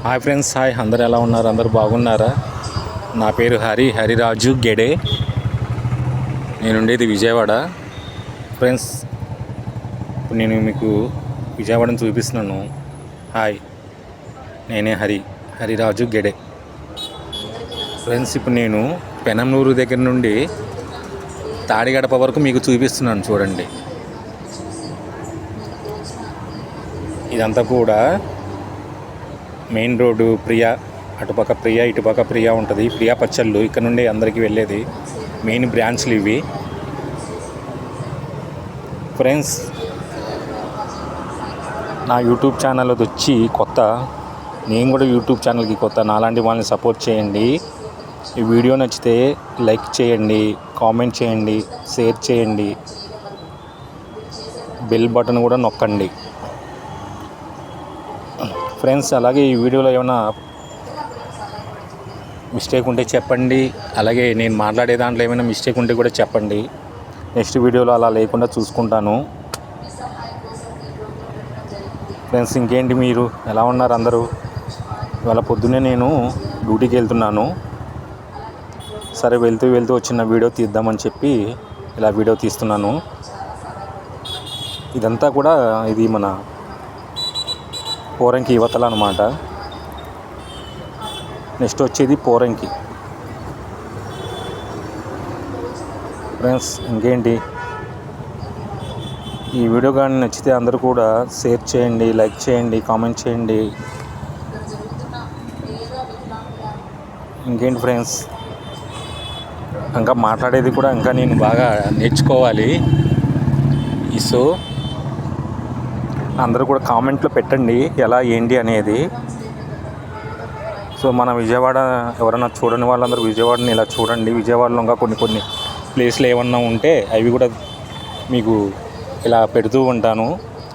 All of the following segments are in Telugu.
Hi friends, hi. అందరు ఎలా ఉన్నారు? అందరు బాగున్నారా? నా పేరు హరిరాజు గెడే. నేను ఉండేది విజయవాడ. ఫ్రెండ్స్, ఇప్పుడు నేను మీకు విజయవాడను చూపిస్తున్నాను. హాయ్, నేనే హరిరాజు గెడే. ఫ్రెండ్స్, ఇప్పుడు నేను పెనమలూరు దగ్గర నుండి తాడిగడప వరకు మీకు చూపిస్తున్నాను. చూడండి, ఇదంతా కూడా మెయిన్ రోడ్డు. ప్రియా అటుపక్క ప్రియా, ఇటుపక్క ప్రియా ఉంటుంది. ప్రియా పచ్చళ్ళు ఇక్కడ నుండి అందరికీ వెళ్ళేది మెయిన్ బ్రాంచ్లు ఇవి. ఫ్రెండ్స్, నా యూట్యూబ్ ఛానల్ వచ్చి కొత్త. నేను కూడా యూట్యూబ్ ఛానల్కి కొత్త. నాలాంటి వాళ్ళని సపోర్ట్ చేయండి. ఈ వీడియో నచ్చితే లైక్ చేయండి, కామెంట్ చేయండి, షేర్ చేయండి, బెల్ బటన్ కూడా నొక్కండి. ఫ్రెండ్స్, అలాగే ఈ వీడియోలో ఏమైనా మిస్టేక్ ఉంటే చెప్పండి. అలాగే నేను మాట్లాడే దాంట్లో ఏమైనా మిస్టేక్ ఉంటే కూడా చెప్పండి. నెక్స్ట్ వీడియోలో అలా లేకుండా చూసుకుంటాను. ఫ్రెండ్స్, ఇంకేంటి, మీరు ఎలా ఉన్నారు అందరూ? ఇవాళ పొద్దున్నే నేను డ్యూటీకి వెళ్తున్నాను. సరే, వెళ్తూ వచ్చిన వీడియో తీద్దామని చెప్పి ఇలా వీడియో తీస్తున్నాను. ఇదంతా కూడా ఇది మన పోరంకి యువతల అన్నమాట. నెక్స్ట్ వచ్చేది పోరంకి. ఫ్రెండ్స్, ఇంకేంటి, ఈ వీడియో కానీ నచ్చితే అందరూ కూడా షేర్ చేయండి, లైక్ చేయండి, కామెంట్ చేయండి. ఇంకేంటి ఫ్రెండ్స్, ఇంకా మాట్లాడేది కూడా ఇంకా నేను బాగా నేర్చుకోవాలి. సో అందరూ కూడా కామెంట్లో పెట్టండి ఎలా ఏంటి అనేది. సో మన విజయవాడ ఎవరైనా చూడని వాళ్ళందరూ విజయవాడని ఇలా చూడండి. విజయవాడలో ఇంకా కొన్ని ప్లేస్లు ఏమన్నా ఉంటే అవి కూడా మీకు ఇలా పెడుతూ ఉంటాను.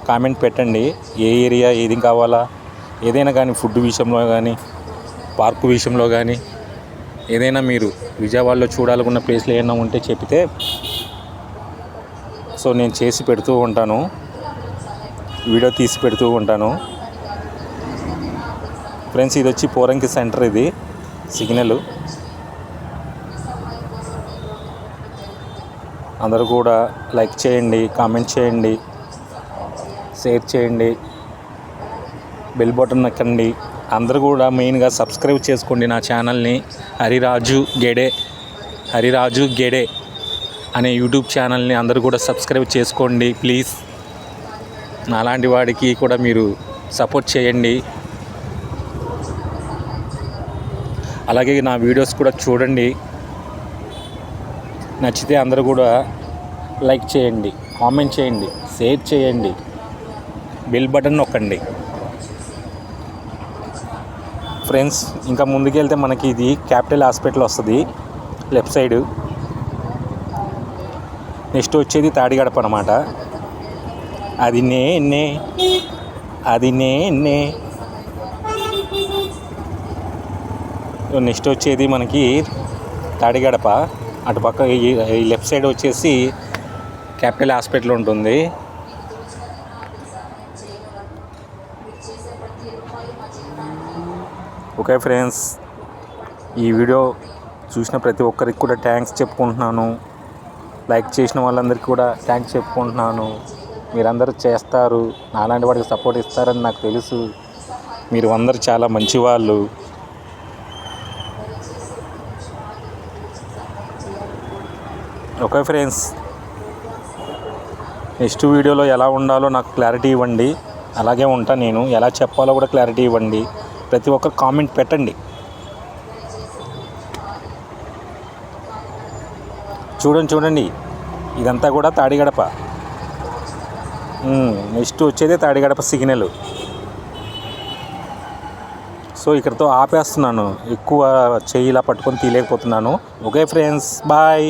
కామెంట్ పెట్టండి, ఏ ఏరియా ఏది కావాలా, ఏదైనా కానీ ఫుడ్ విషయంలో కానీ, పార్కు విషయంలో కానీ, ఏదైనా మీరు విజయవాడలో చూడాలనుకున్న ప్లేస్లు ఏమైనా ఉంటే చెప్తే సో నేను చేసి పెడుతూ ఉంటాను, వీడియో తీసి పెడుతూ ఉంటాను. ఫ్రెండ్స్, ఇది వచ్చి పోరంకి సెంటర్, ఇది సిగ్నల్. అందరూ కూడా లైక్ చేయండి, కామెంట్ చేయండి, షేర్ చేయండి, బెల్ బటన్ నొక్కండి. అందరూ కూడా మెయిన్గా సబ్స్క్రైబ్ చేసుకోండి నా ఛానల్ని. హరిరాజు గెడే అనే యూట్యూబ్ ఛానల్ని అందరూ కూడా సబ్స్క్రైబ్ చేసుకోండి ప్లీజ్. నాలాంటి వాడికి కూడా మీరు సపోర్ట్ చేయండి. అలాగే నా వీడియోస్ కూడా చూడండి. నచ్చితే అందరూ కూడా లైక్ చేయండి, కామెంట్ చేయండి, షేర్ చేయండి, బెల్ బటన్ నొక్కండి. ఫ్రెండ్స్, ఇంకా ముందుకెళ్తే మనకి ఇది క్యాపిటల్ హాస్పిటల్ వస్తుంది లెఫ్ట్ సైడు. నెక్స్ట్ వచ్చేది తాడిగడప అన్నమాట. అది నేనే నెక్స్ట్ వచ్చేది మనకి తాడిగడప. అటుపక్క ఈ లెఫ్ట్ సైడ్ వచ్చేసి క్యాపిటల్ హాస్పిటల్ ఉంటుంది. ఓకే ఫ్రెండ్స్, ఈ వీడియో చూసిన ప్రతి ఒక్కరికి కూడా థ్యాంక్స్ చెప్పుకుంటున్నాను. లైక్ చేసిన వాళ్ళందరికీ కూడా థ్యాంక్స్ చెప్పుకుంటున్నాను. మీరందరూ చేస్తారు, నాలాంటి వాడికి సపోర్ట్ ఇస్తారని నాకు తెలుసు. మీరు అందరూ చాలా మంచివాళ్ళు. ఓకే ఫ్రెండ్స్, నెక్స్ట్ వీడియోలో ఎలా ఉండాలో నాకు క్లారిటీ ఇవ్వండి. అలాగే ఉంటా నేను. ఎలా చెప్పాలో కూడా క్లారిటీ ఇవ్వండి. ప్రతి ఒక్కరు కామెంట్ పెట్టండి. చూడండి, ఇదంతా కూడా తాడిగడప. నెక్స్ట్ వచ్చేది తాడిగడప సిగ్నల్. సో ఇక్కడితో ఆపేస్తున్నాను. ఎక్కువ చెయ్యి ఇలా పట్టుకొని తీయలేకపోతున్నాను. Okay friends, bye.